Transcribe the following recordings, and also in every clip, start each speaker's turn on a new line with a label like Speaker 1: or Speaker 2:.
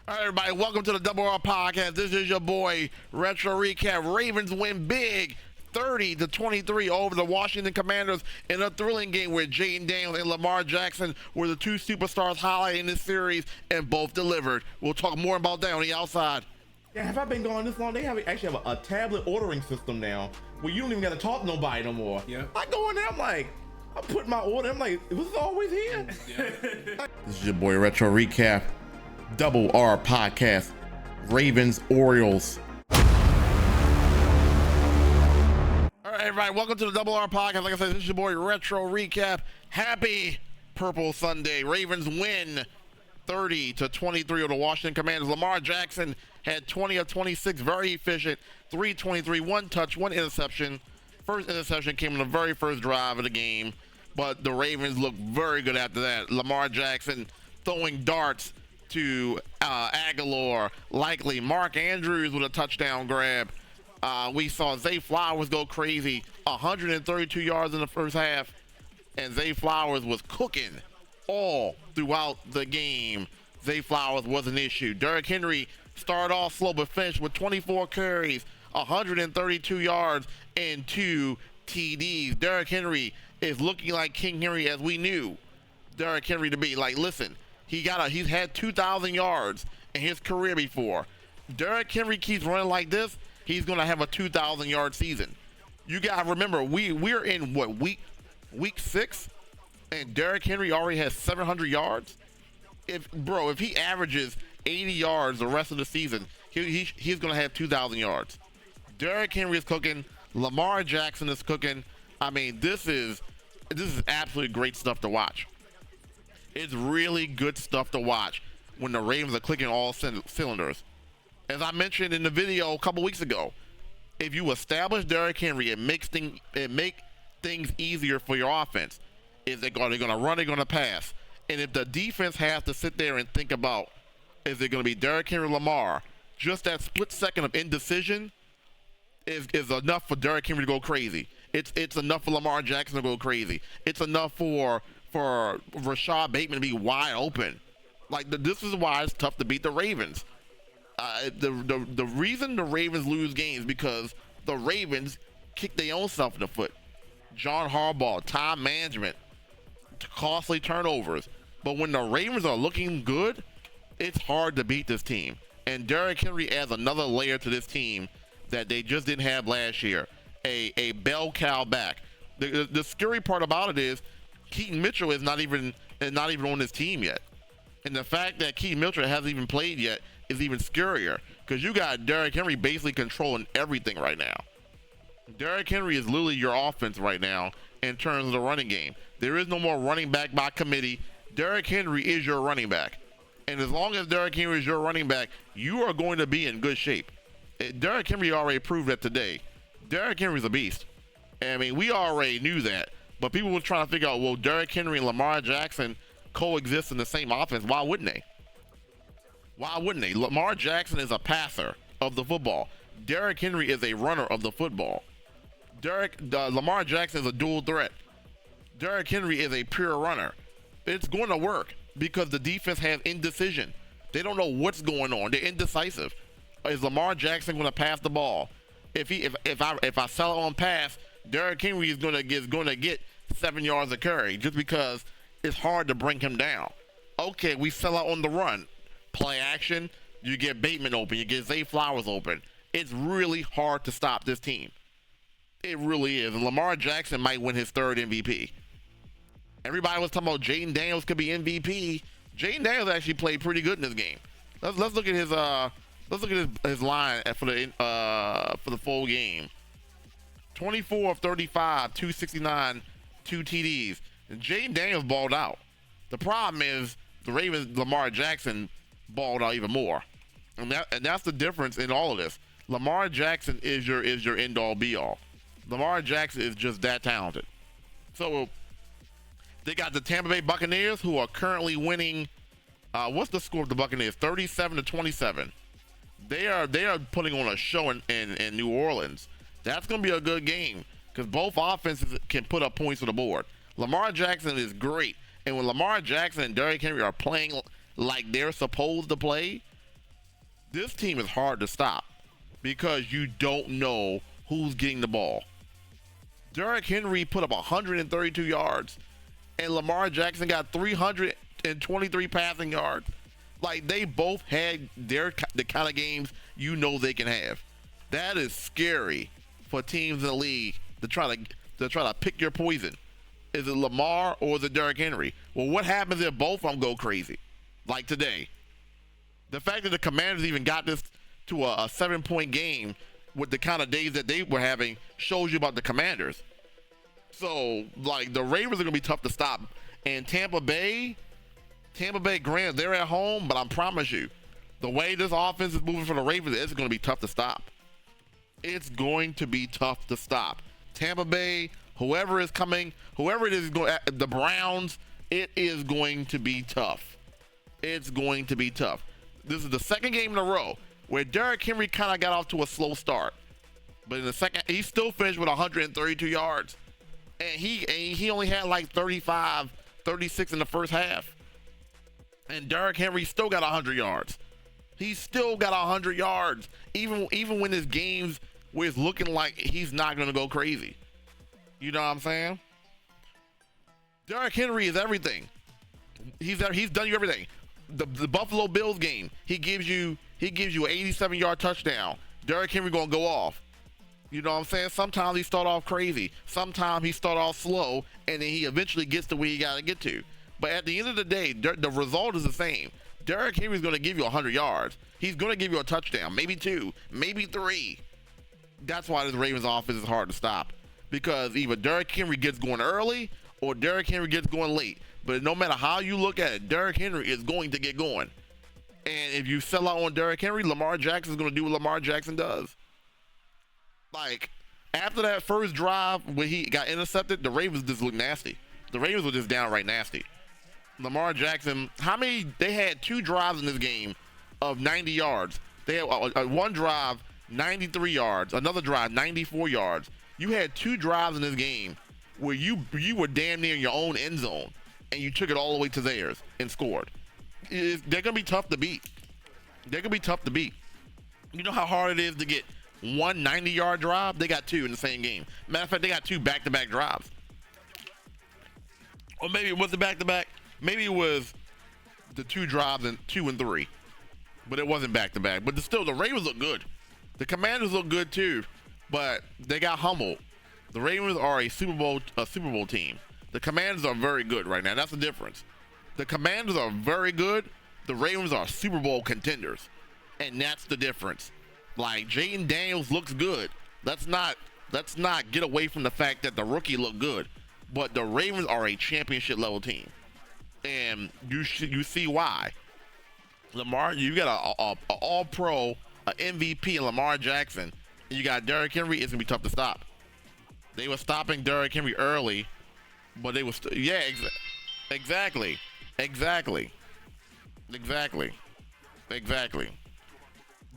Speaker 1: All right, everybody, welcome to the Double R Podcast. This is your boy, Retro Recap. Ravens win big, 30-23 over the Washington Commanders in a thrilling game where Jaden Daniels and Lamar Jackson were the two superstars highlighted in this series, and both delivered. We'll talk more about that on the outside.
Speaker 2: Yeah, have I been going this long? They actually have a tablet ordering system now where you don't even got to talk to nobody no more.
Speaker 3: Yeah.
Speaker 2: I go in there, I'm like, I put my order, I'm like, was this always here?
Speaker 3: Yeah.
Speaker 1: This is your boy, Retro Recap. Double R Podcast. Ravens, Orioles. All right, everybody, welcome to the Double R Podcast. Like I said, this is your boy, Retro Recap. Happy Purple Sunday. Ravens win 30-23 over the Washington Commanders. Lamar Jackson had 20 of 26, very efficient, 323, one touch, one interception. First interception came on the very first drive of the game, but the Ravens looked very good after that. Lamar Jackson throwing darts to Aguilar, likely Mark Andrews with a touchdown grab. We saw Zay Flowers go crazy, 132 yards in the first half, and Zay Flowers was cooking all throughout the game. Zay Flowers was an issue. Derrick Henry started off slow but finished with 24 carries, 132 yards, and 2 TDs. Derrick Henry is looking like King Henry as we knew Derrick Henry to be. Like, listen, he's had 2,000 yards in his career before. Derrick Henry keeps running like this, he's going to have a 2,000 yard season. You got to remember, we're in what, week 6, and Derrick Henry already has 700 yards. If he averages 80 yards the rest of the season, he's going to have 2,000 yards. Derrick Henry is cooking. Lamar Jackson is cooking. I mean, this is absolutely great stuff to watch. It's really good stuff to watch when the Ravens are clicking all cylinders. As I mentioned in the video a couple weeks ago, if you establish Derrick Henry, it makes things easier for your offense. Is they going to run? They're going to pass? And if the defense has to sit there and think about, is it going to be Derrick Henry or Lamar? Just that split second of indecision is enough for Derrick Henry to go crazy. It's enough for Lamar Jackson to go crazy. It's enough for Rashad Bateman to be wide open. Like, this is why it's tough to beat the Ravens. The reason the Ravens lose games because the Ravens kick their own self in the foot. John Harbaugh, time management, costly turnovers. But when the Ravens are looking good, it's hard to beat this team. And Derrick Henry adds another layer to this team that they just didn't have last year. A bell cow back. The scary part about it is Keaton Mitchell is not even on this team yet. And the fact that Keaton Mitchell hasn't even played yet is even scarier because you got Derrick Henry basically controlling everything right now. Derrick Henry is literally your offense right now in terms of the running game. There is no more running back by committee. Derrick Henry is your running back. And as long as Derrick Henry is your running back, you are going to be in good shape. Derrick Henry already proved that today. Derrick Henry's a beast. I mean, we already knew that. But people were trying to figure out, well, Derrick Henry and Lamar Jackson coexist in the same offense. Why wouldn't they? Why wouldn't they? Lamar Jackson is a passer of the football. Derrick Henry is a runner of the football. Lamar Jackson is a dual threat. Derrick Henry is a pure runner. It's going to work because the defense has indecision. They don't know what's going on. They're indecisive. Is Lamar Jackson going to pass the ball? If I sell it on pass, Derrick Henry is going to get 7 yards a carry just because it's hard to bring him down. Okay, we sell out on the run. Play action, you get Bateman open, you get Zay Flowers open. It's really hard to stop this team. It really is. And Lamar Jackson might win his 3rd MVP. Everybody was talking about Jaden Daniels could be MVP. Jaden Daniels actually played pretty good in this game. Let's look at his his line for the full game. 24 of 35, 269, 2 TDs. And Jaden Daniels balled out. The problem is the Ravens, Lamar Jackson balled out even more. And that's the difference in all of this. Lamar Jackson is your end all be all. Lamar Jackson is just that talented. So they got the Tampa Bay Buccaneers, who are currently winning. What's the score of the Buccaneers? 37-27. They are putting on a show in New Orleans. That's going to be a good game because both offenses can put up points on the board. Lamar Jackson is great, and when Lamar Jackson and Derrick Henry are playing like they're supposed to play, This team is hard to stop because you don't know who's getting the ball. Derrick Henry put up 132 yards, and Lamar Jackson got 323 passing yards. Like, they both had the kind of games you know they can have. That is scary for teams in the league to try to pick your poison. Is it Lamar or is it Derrick Henry? Well, what happens if both of them go crazy? Like today. The fact that the Commanders even got this to a 7-point game with the kind of days that they were having shows you about the Commanders. So, like, the Ravens are going to be tough to stop. And Tampa Bay, granted, they're at home, but I promise you, the way this offense is moving for the Ravens, it's going to be tough to stop. It's going to be tough to stop. Tampa Bay, whoever it is, the Browns, it is going to be tough. It's going to be tough. This is the second game in a row where Derrick Henry kind of got off to a slow start. But in the second, he still finished with 132 yards. And he only had like 35, 36 in the first half. And Derrick Henry still got 100 yards. He still got 100 yards. Even when his games where it's looking like he's not going to go crazy. You know what I'm saying? Derrick Henry is everything. He's done you everything. The Buffalo Bills game, he gives you an 87-yard touchdown. Derrick Henry gonna go off. You know what I'm saying? Sometimes he start off crazy. Sometimes he start off slow, and then he eventually gets to where he gotta get to. But at the end of the day, the result is the same. Derrick Henry's gonna give you 100 yards. He's gonna give you a touchdown, maybe 2, maybe 3. That's why this Ravens offense is hard to stop, because either Derrick Henry gets going early or Derrick Henry gets going late. But no matter how you look at it, Derrick Henry is going to get going. And if you sell out on Derrick Henry, Lamar Jackson is going to do what Lamar Jackson does. Like, after that first drive when he got intercepted, the Ravens just looked nasty. The Ravens were just downright nasty. Lamar Jackson, they had 2 drives in this game of 90 yards. They had one drive, 93 yards, another drive, 94 yards. You had 2 drives in this game where you were damn near your own end zone, and you took it all the way to theirs and scored. They're going to be tough to beat. You know how hard it is to get one 90-yard drive? They got 2 in the same game. Matter of fact, they got 2 back-to-back drives. Or maybe it was the back-to-back. Maybe it was the 2 drives and 2 and 3. But it wasn't back-to-back. But still, the Ravens look good. The Commanders look good too, but they got humbled. The Ravens are a Super Bowl team. The Commanders are very good right now. That's the difference. The Commanders are very good. The Ravens are Super Bowl contenders, and that's the difference. Like, Jaden Daniels looks good. Let's not get away from the fact that the rookie looked good, but the Ravens are a championship level team, and you see why. Lamar, you got a All-Pro, an MVP, and Lamar Jackson, and you got Derrick Henry. It's gonna be tough to stop. They were stopping Derrick Henry early, but they were exactly.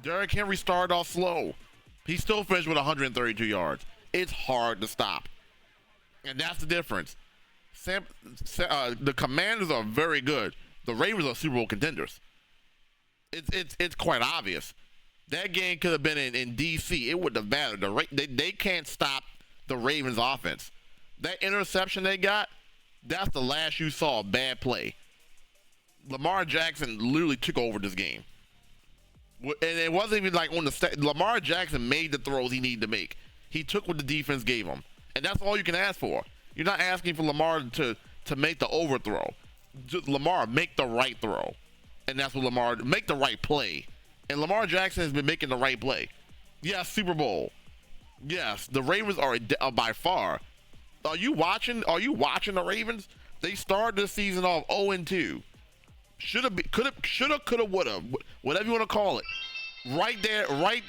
Speaker 1: Derrick Henry started off slow. He still finished with 132 yards. It's hard to stop, and that's the difference. The Commanders are very good. The Ravens are Super Bowl contenders. It's quite obvious. That game could have been in D.C. It wouldn't have mattered. They can't stop the Ravens offense. That interception they got, that's the last you saw a bad play. Lamar Jackson literally took over this game. And it wasn't even like on the Lamar Jackson made the throws he needed to make. He took what the defense gave him. And that's all you can ask for. You're not asking for Lamar to make the overthrow. Just Lamar, make the right throw. And that's what make the right play. And Lamar Jackson has been making the right play. Yes, Super Bowl. Yes, the Ravens are by far. Are you watching the Ravens? They started this season off 0-2. Shoulda, coulda, woulda, whatever you want to call it. Right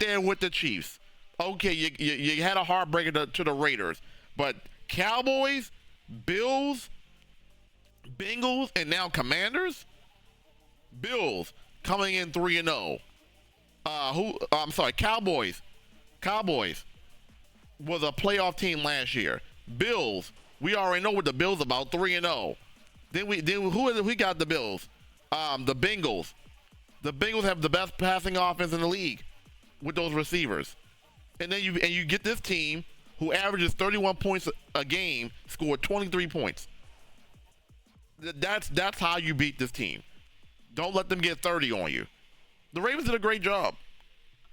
Speaker 1: there with the Chiefs. Okay, you had a heartbreaker to the Raiders, but Cowboys, Bills, Bengals, and now Commanders. Bills coming in 3-0. I'm sorry, Cowboys. Cowboys was a playoff team last year. Bills, we already know what the Bills about, 3-0. Then we got the Bills. The Bengals. The Bengals have the best passing offense in the league with those receivers. And then you get this team who averages 31 points a game, scored 23 points. That's how you beat this team. Don't let them get 30 on you. The Ravens did a great job.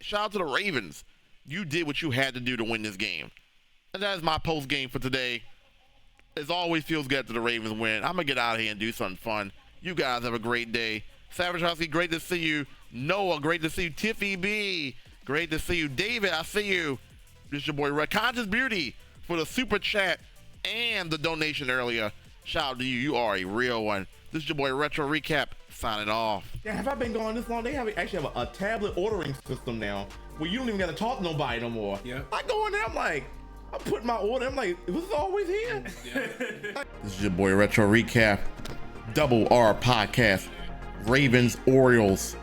Speaker 1: Shout out to the Ravens. You did what you had to do to win this game. And that is my post game for today. As always, feels good after the Ravens win. I'm going to get out of here and do something fun. You guys have a great day. Savage Husky, great to see you. Noah, great to see you. Tiffy B, great to see you. David, I see you. This is your boy Red Conscious Beauty for the super chat and the donation earlier. Shout out to you. You are a real one. This is your boy Retro Recap signing off.
Speaker 2: Yeah, have I been gone this long? They actually have a tablet ordering system now where you don't even got to talk to nobody no more.
Speaker 3: Yeah.
Speaker 2: I go in there, I'm like, I'm putting my order. I'm like, was this always here?
Speaker 3: Yeah.
Speaker 1: This is your boy Retro Recap. Double R podcast. Ravens, Orioles.